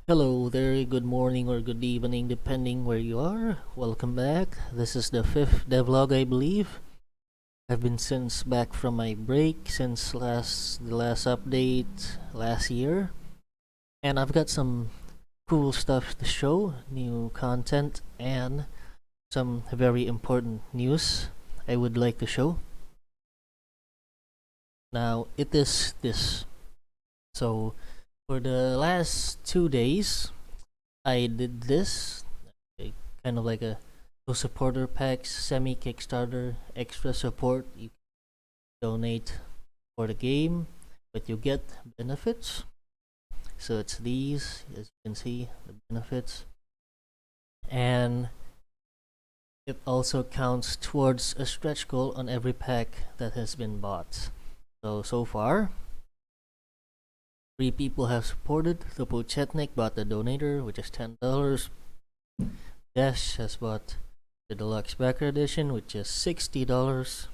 Hello there, good morning or good evening depending where you are. Welcome back. This is the fifth devlog, I believe. I've been since back from my break since the last update last year. And I've got some cool stuff to show, new content and some very important news I would like to show. Now, it is this. So, for the last 2 days, I did this, kind of like a supporter packs, semi Kickstarter, extra support. You donate for the game, but you get benefits. So it's these, as you can see, the benefits, and it also counts towards a stretch goal on every pack that has been bought. So far, 3 people have supported. ThePocetnik bought the donator, which is $10. Dash has bought the deluxe backer edition, which is $60.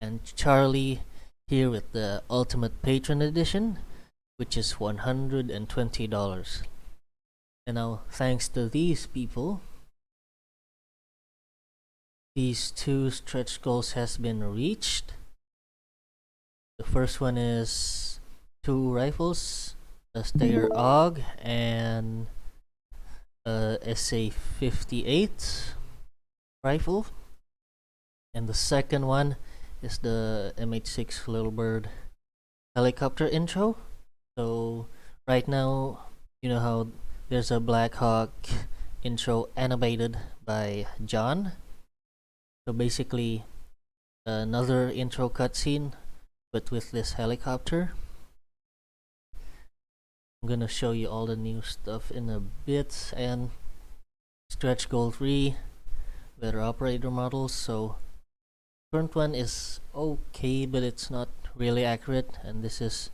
And Charlie here with the ultimate patron edition, which is $120. And now, thanks to these people, these 2 stretch goals has been reached. The first one is 2 rifles, a Stayer AUG and a SA-58 rifle, and the second one is the MH6 Little Bird helicopter intro. So right now, you know how there's a Black Hawk intro animated by John. So basically, another intro cutscene, but with this helicopter. I'm gonna show you all the new stuff in a bit, and stretch goal 3, better operator models. So current one is okay, but it's not really accurate, and this is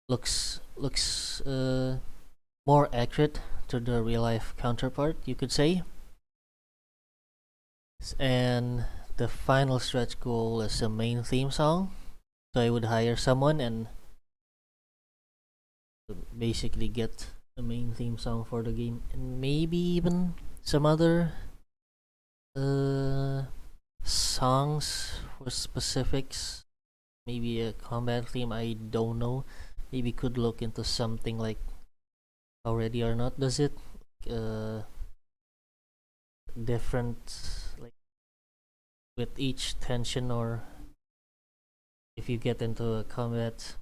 looks more accurate to the real life counterpart, you could say. And the final stretch goal is a main theme song. So I would hire someone and basically get a main theme song for the game, and maybe even some other songs for specifics. Maybe a combat theme, I don't know. Maybe could look into something like how Ready or Not does it. Different, like with each tension, or if you get into a combat,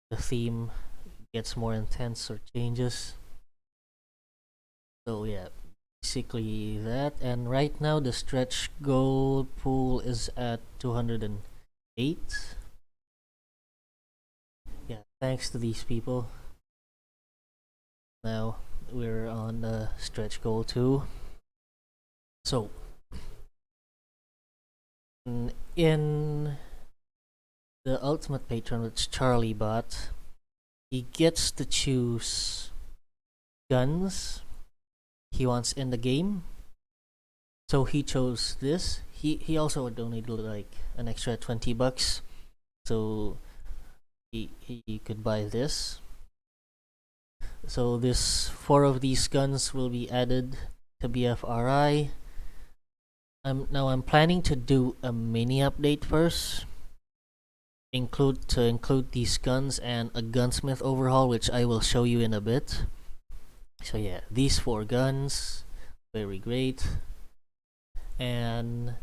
the theme gets more intense or changes. So yeah, basically that. And right now the stretch goal pool is at 208. Yeah, thanks to these people. Now we're on the stretch goal 2. So in the ultimate patron, which Charlie bought, he gets to choose guns he wants in the game. So he chose this. He also donated like an extra $20, so he could buy this. So this 4 of these guns will be added to BFRI. I'm planning to do a mini update first. Include these guns and a gunsmith overhaul, which I will show you in a bit. So yeah, these 4 guns, very great. And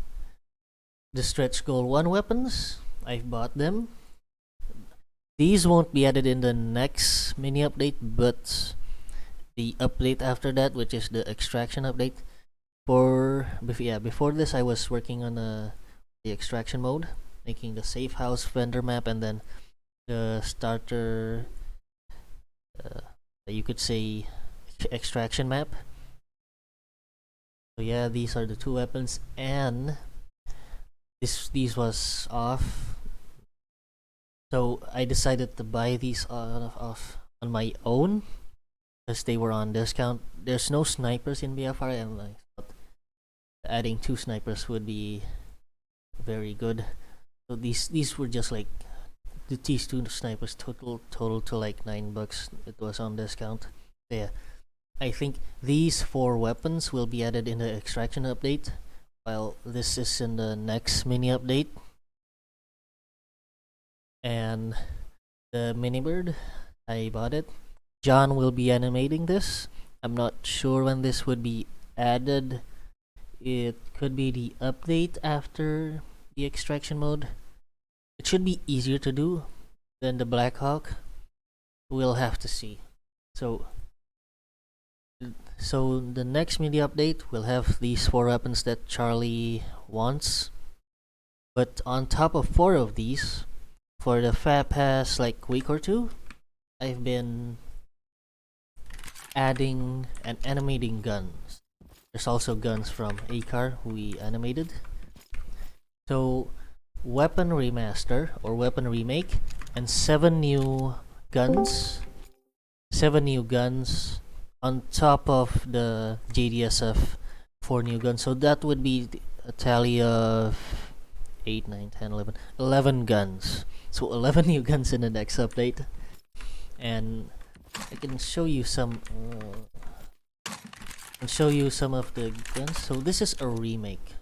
the stretch goal 1 weapons, I've bought them. These won't be added in the next mini update, but the update after that, which is the extraction update. Before this, I was working on the extraction mode, making the safe house vendor map, and then the starter, you could say, extraction map. So yeah, these are the 2 weapons, and these was off. So I decided to buy these off on my own because they were on discount. There's no snipers in BFR, and like adding 2 snipers would be very good. So these were just like these 2 snipers total to like $9. It was on discount. Yeah, I think these 4 weapons will be added in the extraction update, while this is in the next mini update. And the mini bird, I bought it. John will be animating this. I'm not sure when this would be added. It could be the update after the extraction mode. It should be easier to do than the Black Hawk. We'll have to see. So the next media update will have these 4 weapons that Charlie wants. But on top of 4 of these, for the past like week or 2, I've been adding and animating guns. There's also guns from Akar who we animated. So weapon remaster or weapon remake and 7 new guns. 7 new guns on top of the JDSF 4 new guns. So that would be a tally of 8, 9, 10, 11. 11 guns. So 11 new guns in the next update. And I can show you some of the guns. So this is a remake.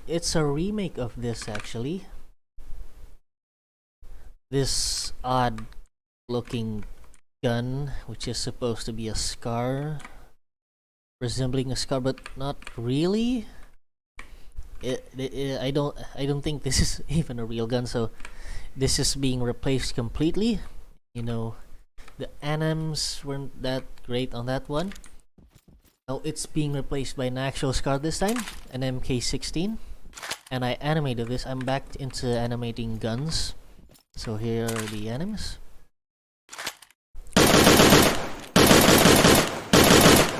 It's a remake of this actually. This odd looking gun, which is supposed to be a scar, resembling a scar, but not really. I don't think this is even a real gun. So this is being replaced completely. You know, the anims weren't that great on that one. Now it's being replaced by an actual scar this time, an MK16. And I animated this. I'm back into animating guns. So here are the anims.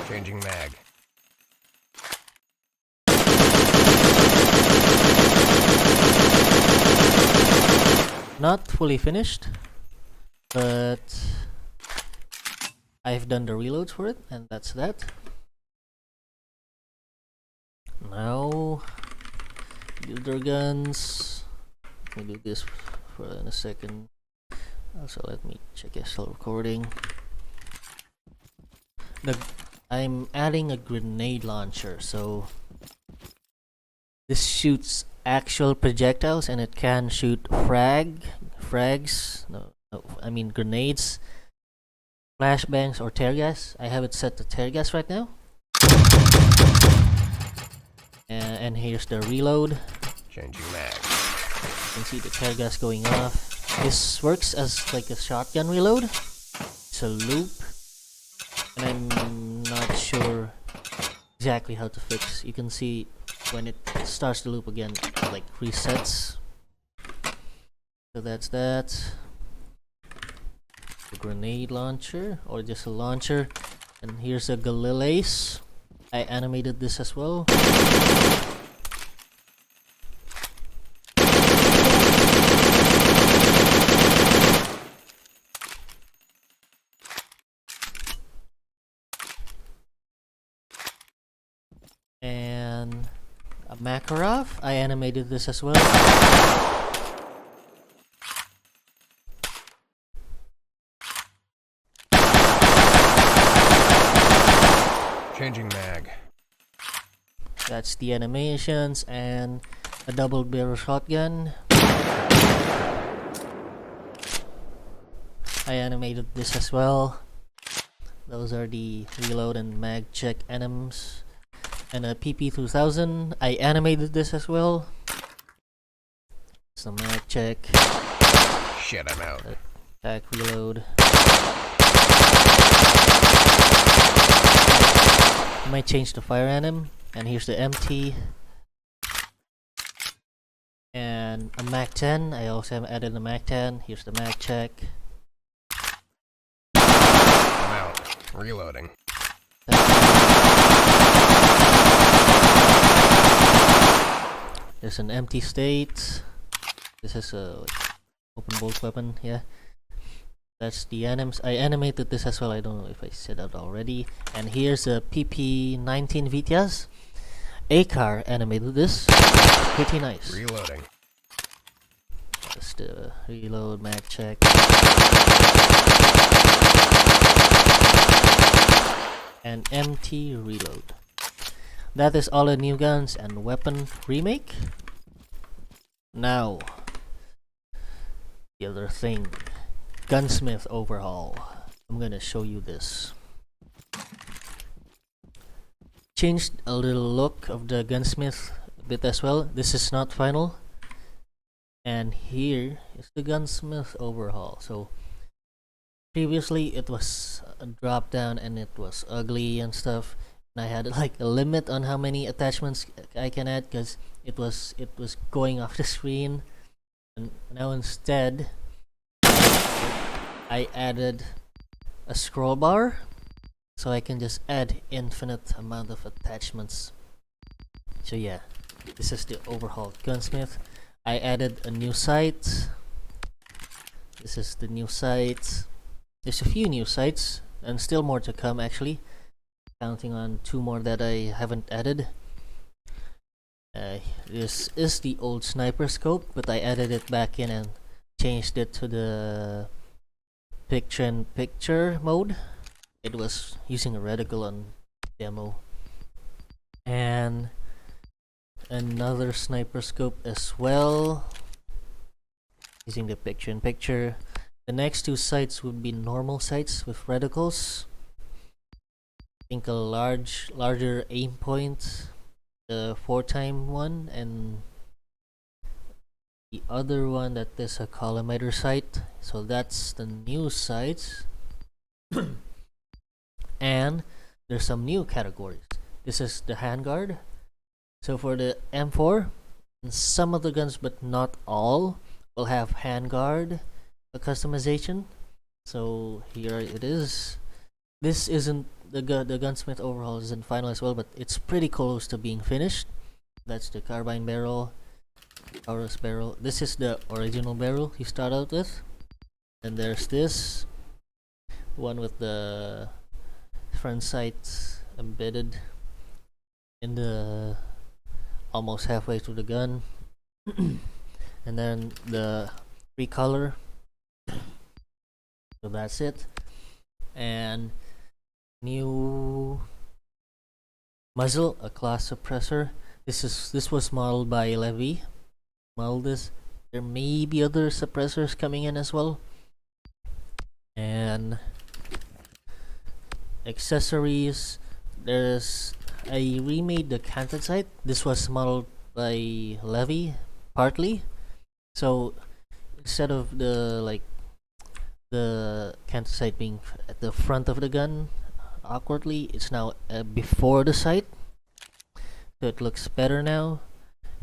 Changing mag. Not fully finished, but I've done the reloads for it, and that's that. Now, builder guns. Let me do this for in a second. Also, let me check if it's still recording. I'm adding a grenade launcher, so this shoots actual projectiles and it can shoot I mean grenades, flashbangs, or tear gas. I have it set to tear gas right now. And here's the reload. Changing mag. You can see the tear gas going off. This works as like a shotgun reload. It's a loop, and I'm not sure exactly how to fix. You can see when it starts the loop again, it like resets. So that's that. The grenade launcher, or just a launcher. And here's a Galilease. I animated this as well. And a Makarov, I animated this as well. Changing mag. That's the animations, and a double barrel shotgun. I animated this as well. Those are the reload and mag check anims. And a PP2000, I animated this as well. Some mag check. Shit, I'm out. Attack reload. I might change the fire anim. And here's the MT. And a Mag 10. I also have added a Mag 10. Here's the mag check. I'm out. Reloading. There's an empty state. This is a open bolt weapon, yeah. That's the anims. I animated this as well. I don't know if I said that already. And here's a PP19 Vitiaz. Akar animated this. Pretty nice. Reloading. Just reload, mag check. empty reload. That is all the new guns and weapon remake. Now, the other thing, Gunsmith Overhaul. I'm gonna show you this. Changed a little look of the Gunsmith a bit as well. This is not final. And here is the Gunsmith Overhaul. So previously it was a drop down and it was ugly and stuff. And I had like a limit on how many attachments I can add because it was going off the screen. And now instead I added a scroll bar, so I can just add infinite amount of attachments. So yeah, this is the overhauled Gunsmith. I added a new sight. This is the new sight. There's a few new sights and still more to come actually, counting on 2 more that I haven't added. This is the old sniper scope, but I added it back in and changed it to the picture-in-picture mode. It was using a reticle on demo. And another sniper scope as well, using the picture-in-picture. The next 2 sights would be normal sights with reticles. I think a larger aim point, the 4x one, and the other one that is a collimator sight. So that's the new sights. And there's some new categories. This is the handguard. So for the M4, some of the guns but not all will have handguard customization. So here it is. This isn't the Gunsmith Overhaul isn't final as well, but it's pretty close to being finished. That's the carbine barrel, Taurus barrel. This is the original barrel you start out with. And there's this one with the front sight embedded in the almost halfway through the gun. And then the recolor. So that's it. And new muzzle, a class suppressor. This was modeled by Levy. Modeled this. There may be other suppressors coming in as well. And accessories. I remade the canted sight. This was modeled by Levy partly. So instead of the canted sight being at the front of the gun awkwardly, it's now before the sight, so it looks better now.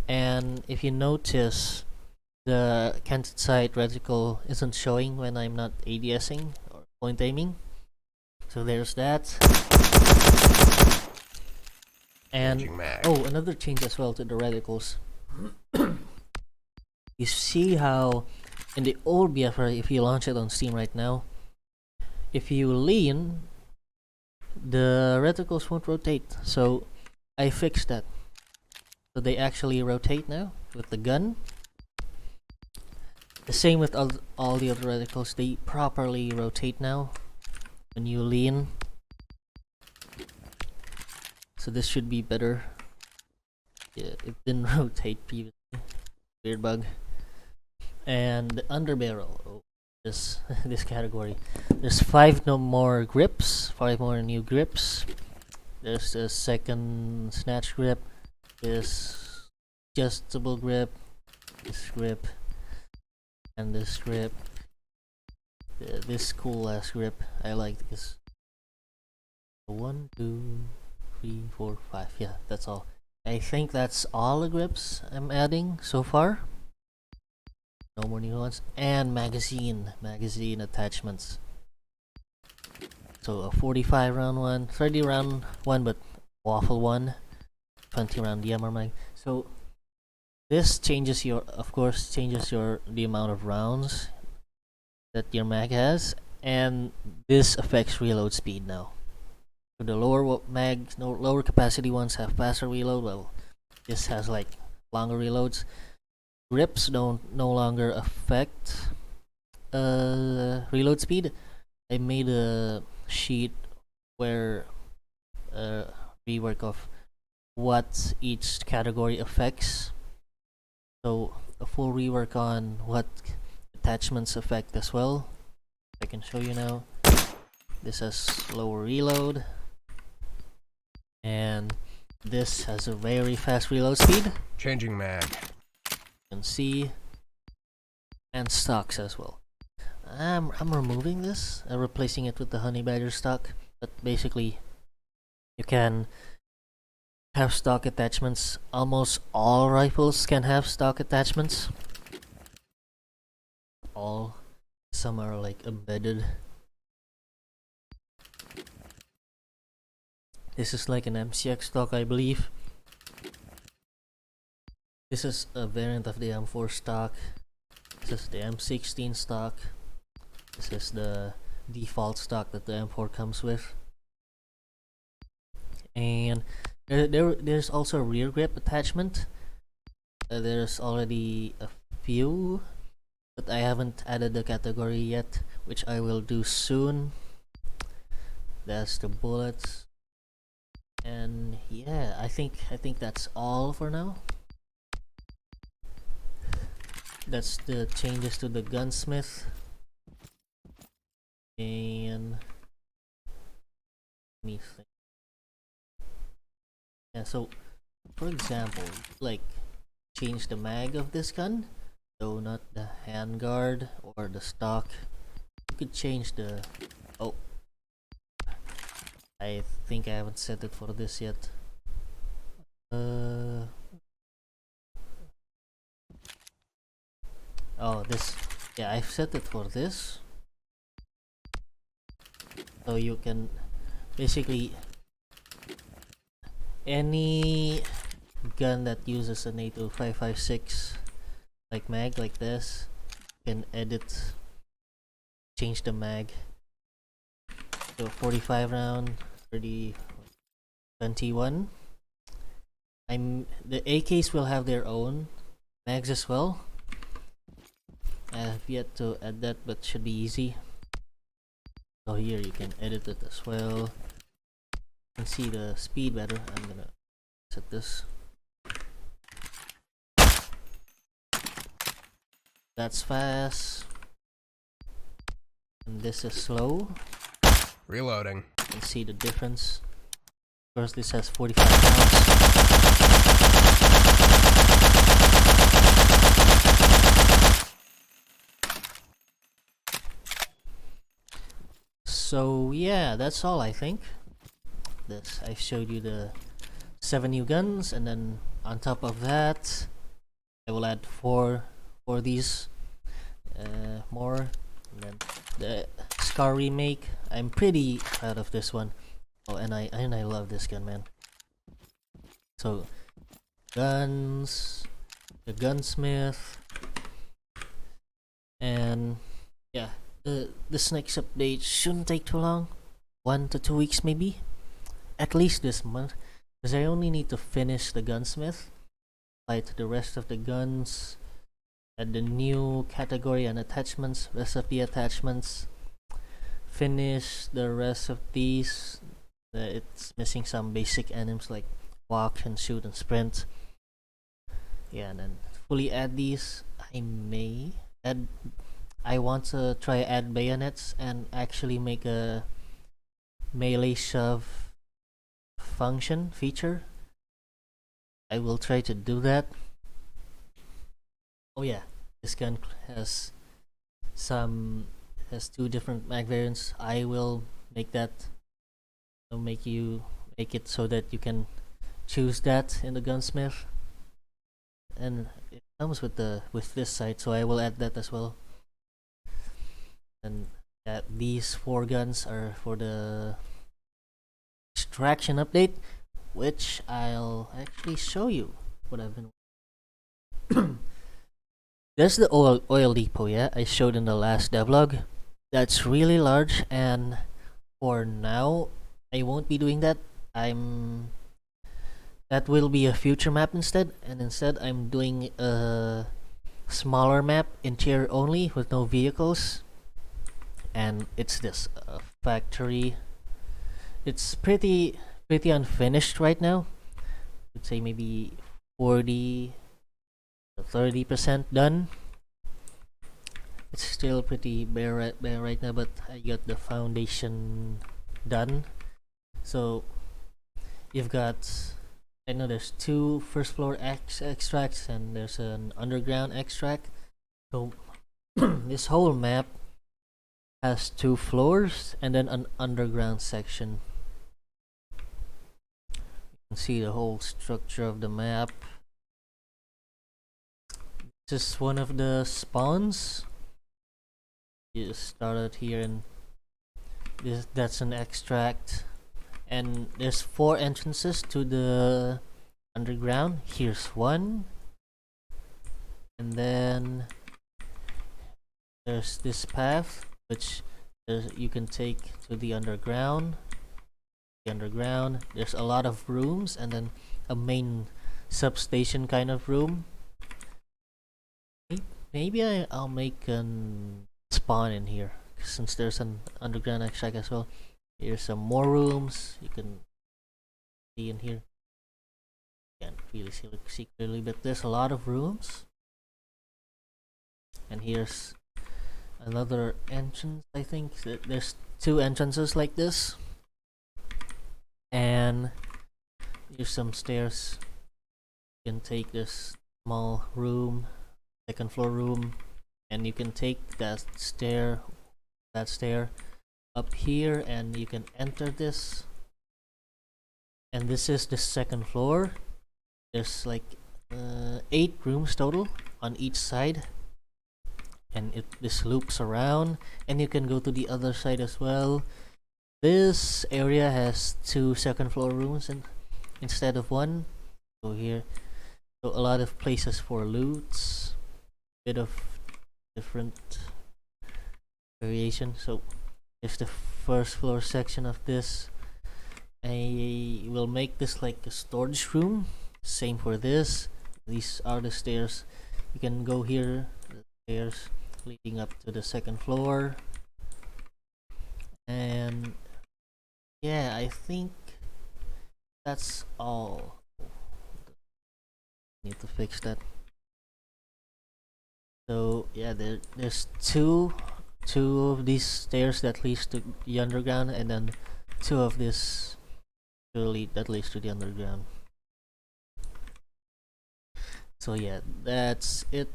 And if you notice, the canted sight reticle isn't showing when I'm not ADSing or point aiming. So there's that. And another change as well to the reticles. You see how in the old BFR, if you launch it on Steam right now, if you lean, the reticles won't rotate. So I fixed that. So they actually rotate now with the gun. The same with all the other reticles. They properly rotate now when you lean. So this should be better. Yeah, it didn't rotate previously. Weird bug. And the underbarrel, this category. There's 5 more grips, 5 more new grips. There's the second snatch grip, this adjustable grip, this grip, and this grip. This cool ass grip. I like this. 1, 2, 3, 4, 5. Yeah, that's all. I think that's all the grips I'm adding so far. No more new ones. And magazine attachments. So a 45 round one, 30 round one, but waffle one, 20 round DMR mag. So this changes the amount of rounds that your mag has, and this affects reload speed now. So the lower capacity ones have faster reload. Well, this has like longer reloads. Grips no longer affect reload speed. I made a sheet where rework of what each category affects. So a full rework on what attachments affect as well. I can show you now. This has slower reload, and this has a very fast reload speed. Changing mag. You can see, and stocks as well. I'm removing this and replacing it with the Honey Badger stock, but basically you can have stock attachments. Almost all rifles can have stock attachments. Some are like embedded. This is like an MCX stock, I believe. This is a variant of the M4 stock. This is the M16 stock. This is the default stock that the M4 comes with. And there's also a rear grip attachment. There's already a few, but I haven't added the category yet, which I will do soon. That's the bullets. And yeah, I think that's all for now. That's the changes to the Gunsmith. And let me think. Yeah, so for example, like change the mag of this gun, though not the handguard or the stock. You could change the I think I haven't set it for this yet. This. Yeah, I've set it for this. So you can basically any gun that uses an A2556 like mag like this, you can edit, change the mag. So 45 round, 30, 21. The AKs will have their own mags as well. I have yet to add that, but should be easy. So here you can edit it as well. You can see the speed better. I'm gonna set this. That's fast. And this is slow. Reloading. You can see the difference. First, this has 45 rounds. So yeah, that's all I think. I've showed you the 7 new guns, and then on top of that, I will add 4 for these more. And then the Scar remake. I'm pretty proud of this one. Oh, and I love this gun, man. So guns, the Gunsmith, and yeah, this next update shouldn't take too long. 1 to 2 weeks maybe, at least this month, because I only need to finish the Gunsmith, fight the rest of the guns, add the new category and attachments, recipe attachments, finish the rest of these. It's missing some basic items like walk and shoot and sprint. Yeah, and then fully add these. I want to try add bayonets and actually make a melee shove function feature. I will try to do that. Oh yeah, this gun has 2 different mag variants. I will make that. I'll make it so that you can choose that in the Gunsmith, and it comes with this side, so I will add that as well. And these 4 guns are for the extraction update, which I'll actually show you what I've been. There's the oil depot, yeah, I showed in the last devlog. That's really large, and for now I won't be doing that. That will be a future map instead, and instead I'm doing a smaller map, interior only, with no vehicles. And it's this factory. It's pretty pretty unfinished right now. I'd say maybe 40 to 30% done. It's still pretty bare right now, but I got the foundation done. So you've got, I know there's two first floor extracts and there's an underground extract. So this whole map has 2 floors and then an underground section. You can see the whole structure of the map. This is one of the spawns. You started here and that's an extract, and there's 4 entrances to the underground. Here's one, and then there's this path which you can take to the underground. There's a lot of rooms and then a main substation kind of room. Maybe I'll make an spawn in here since there's an underground extract as well. Here's some more rooms you can see in here. Can't really see clearly, but there's a lot of rooms. And here's another entrance. I think there's 2 entrances like this, and here's some stairs. You can take this small room, second floor room, and you can take that stair up here and you can enter this. And this is the second floor. There's like 8 rooms total on each side, and this loops around, and you can go to the other side as well. This area has 2 second floor rooms instead of 1. So here, so a lot of places for loots, bit of different variation. So there's the first floor section of this. I will make this like a storage room. Same for this. These are the stairs. You can go here, the stairs leading up to the second floor. And yeah, I think that's all. Need to fix that. So yeah, there's two of these stairs that leads to the underground, and then 2 of this that leads to the underground. So yeah, that's it.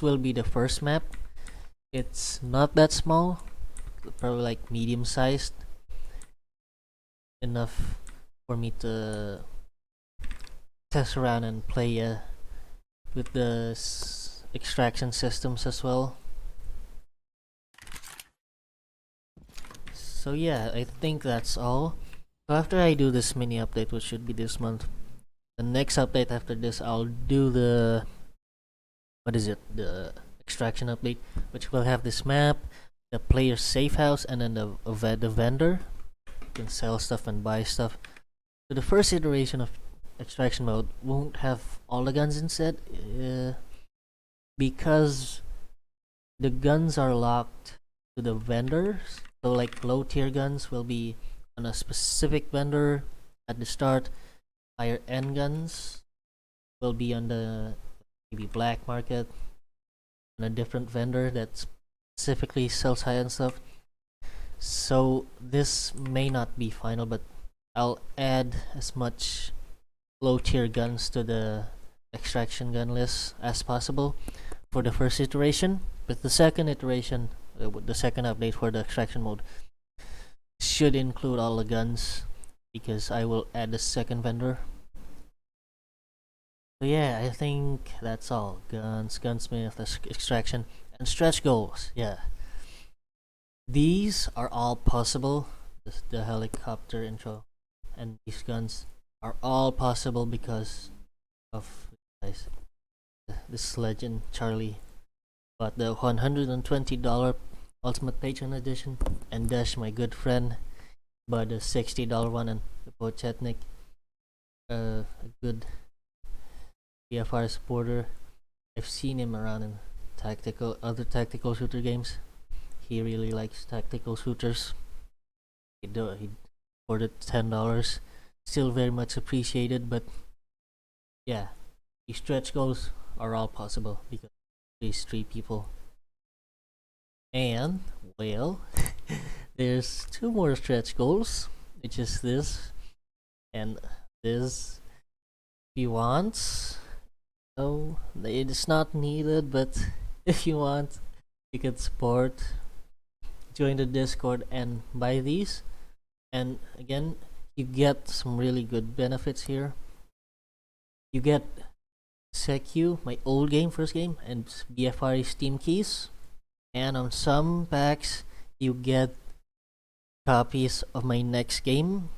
Will be the first map. It's not that small, probably like medium sized, enough for me to test around and play with the extraction systems as well. So yeah, I think that's all. So after I do this mini update, which should be this month, the next update after this, I'll do the extraction update, which will have this map, the player's safe house, and then the vendor. You can sell stuff and buy stuff. So the first iteration of extraction mode won't have all the guns instead, because the guns are locked to the vendors. So like low tier guns will be on a specific vendor at the start. Higher end guns will be on the maybe black market on a different vendor that specifically sells high end stuff. So this may not be final, but I'll add as much low tier guns to the extraction gun list as possible for the first iteration. But the second iteration, the second update for the extraction mode, should include all the guns, because I will add the second vendor. So yeah, I think that's all. Guns, gunsmith, extraction, and stretch goals. Yeah, these are all possible. The helicopter intro and these guns are all possible because of this legend Charlie bought the $120 Ultimate Patron Edition, and Dash, my good friend, bought the $60 one, and ThePocetnik, a good BFR supporter. I've seen him around in other tactical shooter games. He really likes tactical shooters. for the $10. Still very much appreciated, but yeah, these stretch goals are all possible because these 3 people. And well, there's 2 more stretch goals, which is this and this. If you want, oh, it's not needed, but if you want, you can support, join the Discord and buy these. And again, you get some really good benefits here. You get Secu, my old game, first game, and BFRE Steam keys. And on some packs, you get copies of my next game.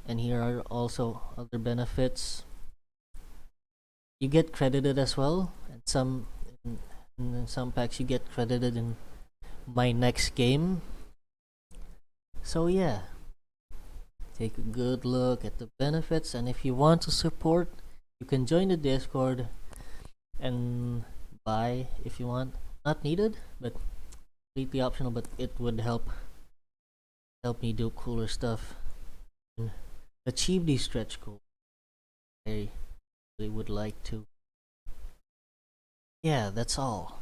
And here are also other benefits. You get credited as well, and in some packs you get credited in my next game. So yeah, take a good look at the benefits, and if you want to support, you can join the Discord and buy if you want. Not needed, but completely optional, but it would help me do cooler stuff and achieve these stretch goals. I really would like to. Yeah, that's all.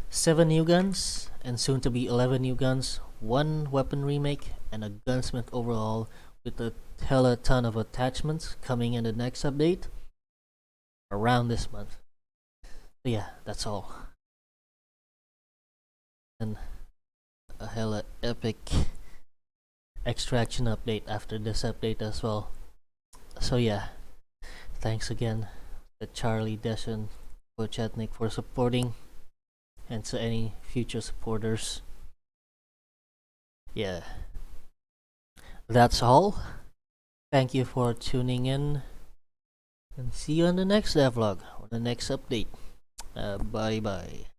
7 new guns, and soon to be 11 new guns, 1 weapon remake, and a Gunsmith Overhaul with a hella ton of attachments coming in the next update around this month. So yeah, that's all. And a hella epic extraction update after this update as well. So yeah, thanks again to Charlie, Deshan, ThePocetnik for supporting, and to any future supporters. Yeah, that's all. Thank you for tuning in, and see you on the next devlog or the next update. Bye bye.